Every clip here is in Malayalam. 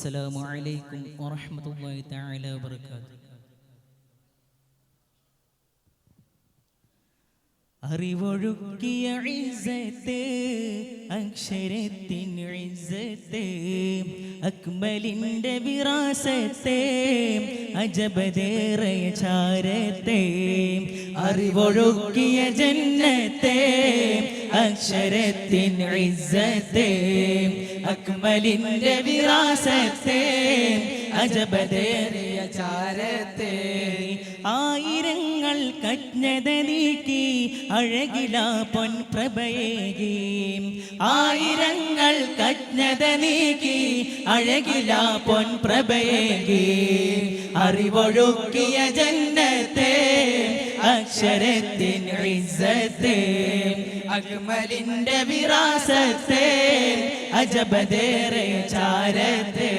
السلام عليكم ورحمة الله تعالى وبركاته. അറിവൊഴുക്കിയ ഇസ്സത്ത് അക്ഷരത്തിൻ ഇസ്സത്ത് അക്മലിന്റെ വിറാസത്തെ അജബദേറയ ചാരത്തെ അറിവൊഴുക്കിയ ജന്നത്തെ അക്ഷരത്തിൻ ഇസ്സത്തെ അക്മലിന്റെ വിറാസത്തെ അജബദേറയ ചാരത്തെ ആയിരങ്ങൾ കജ്ഞത നീക്കി അഴകില പൊൻപ്രഭയേകി ആയിരങ്ങൾ കജ്ഞത നീക്കി അഴകില പൊൻപ്രഭയേകി അറിവൊഴുക്കിയ ജന്നത്തെ അക്ഷരത്തിൻ ഇസ്സത്തെ അക്മലിന്റെ വിറാസത്തെ അജബദേറെ ചാരത്തെ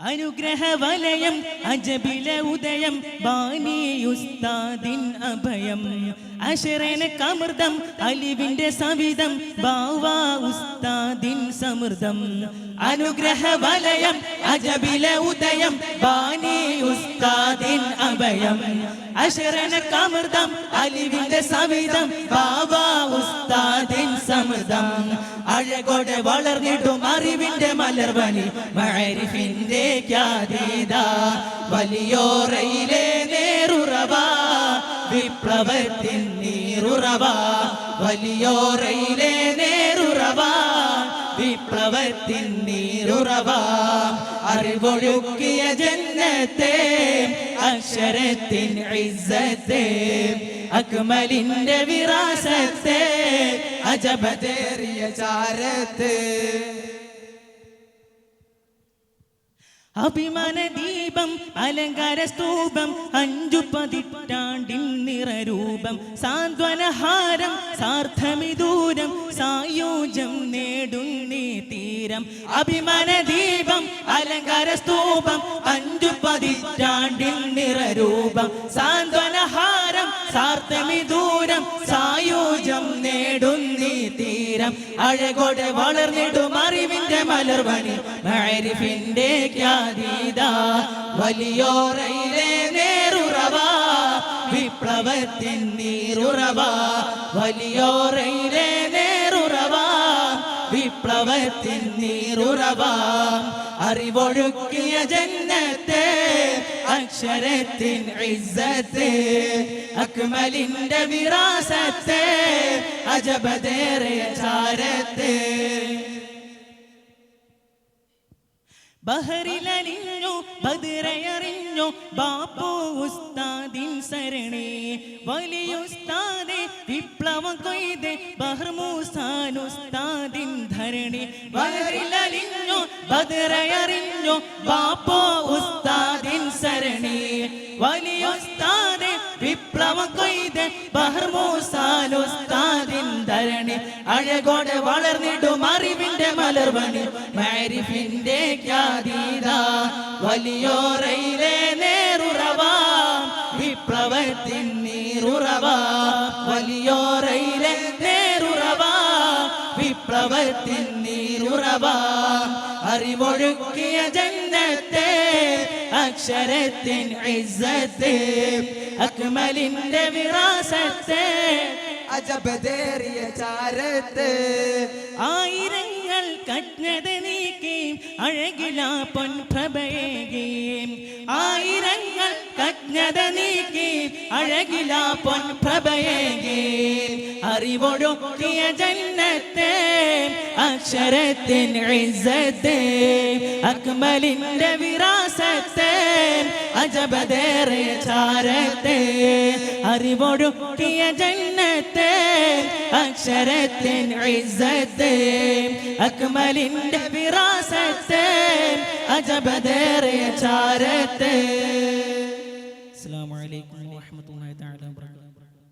അനുഗ്രഹ വലയം അജബില ഉദയം ബാനി ഉസ്താദിൻ അഭയം അശരന കമൃതം അലിവിന്റെ സവിധം ബാവാ ഉസ്താദിൻ സമൃദ്ധം അനുഗ്രഹ വലയം അജബില ഉദയം ബാനി ഉസ്താദിൻ അഭയം അശരന കമൃതം അലിവിന്റെ സവിധം ബാവാ ഉസ്താദിൻ സമൃദ്ധം അഴകോടെ വളർന്നിട്ടും അറിവിന്റെ മലർവനി മഅരിഫിന്റെ ഖ്യാതീത വലിയോറയിലെ നേറുറവ വിപ്ലവത്തിൻ നീറുറവ വലിയോറയിലെ നേറുറവ വിപ്ലവത്തിൻ നീറുറവ അറിവൊഴുക്കിയ ജന്നത്തെ അക്ഷരത്തിൻ ഇസ്സത്തെ അക്മലിന്റെ വിറാസത്തെ അജബദേറിയ ചാരത്തെ അഭിമാന ദീപം അലങ്കാര സ്തൂപം 5 പതിറ്റാണ്ടിൻ നിറരൂപം സാന്ത്വനഹാരം സാർത്ഥമിദൂരം സായൂജം നേടുന്നീ തീരം അഭിമാന ദീപം അലങ്കാര സ്തൂപം 5 പതിറ്റാണ്ടിൻ നിറരൂപം സാന്ത്വനഹാരം സാർത്ഥമിദൂരം സായൂജം നേടുന്നീ തീരം അഴകോടെ വളർന്നിടും അറിവിന്റെ മലർവണി മഅരിഫിന്റെ ഖ്യാതീത വലിയോറയിലെ നേറുറവ വിപ്ലവത്തിൻ നീറുറവ വലിയോറയിലെ നേറുറവ വിപ്ലവത്തിൻ നീറുറവ അറിവൊഴുക്കിയ ജന്നത്തെ അക്ഷരത്തിൻ ഇസ്സത്തെ അക്മലിന്റെ വിറാസത്തെ അജബദേറെ ചാരത്തെ ബഹറിലലിഞ്ഞു ബദറയറിഞ്ഞു ബാപ്പു ഉസ്താദിൻ സരണേ വലിയുസ്താദെ വിപ്ലവം കൊയ്തെ ബഹർ മൂസാൻ ഉസ്താദിൻ ധരണി ബഹറിലലിഞ്ഞു ബദറയറിഞ്ഞു ബാപ്പു ഉസ്താദിൻ സരണേ വലിയുസ്താദെ വിപ്ലവം കൊയ്തെ ബഹർ മൂസാൻ ഉസ്താദിൻ ധരണി അഴകോടെ വളർന്നിടും അറിവിന്റെ മലർവണി മഅരിഫിന്റെ ഖ്യാതീത വലിയോറയിലെ നേറുറവ വിപ്ലവത്തിൻ നീറുറവ വലിയോറയിലെ നേറുറവ വിപ്ലവത്തിൻ നീറുറവ അറിവൊഴുക്കിയ ജന്നത്തെ അക്ഷരത്തിൻ ഇസ്സത്തെ അക്മലിന്റെ വിറാസത്തെ അജബദേറിയ ചാരത്തെ ആയിരങ്ങൾ കജ്ഞത നീക്കി അഴകില പൊൻപ്രഭയേകി ആയിരങ്ങൾ കജ്ഞത നീക്കി അഴകില പൊൻപ്രഭയേകി അറിവൊഴുക്കിയ ജന്നത്തെ അക്ഷരത്തിൻ ഇസ്സത്തെ അക്മലിന്റെ വിറാസത്തെ അജബദേറെ ചാരത്തെ അറിവൊഴുക്കിയ ജന്നത്തെ അക്ഷരത്തിൻ ഇസ്സത്തെ അക്മലിന്റെ വിറാസത്തെ അജബദേറെ ചാരത്തെ. അസ്സലാമു അലൈക്കും വറഹ്മത്തുള്ളാഹി തആല വബറകാതുഹു.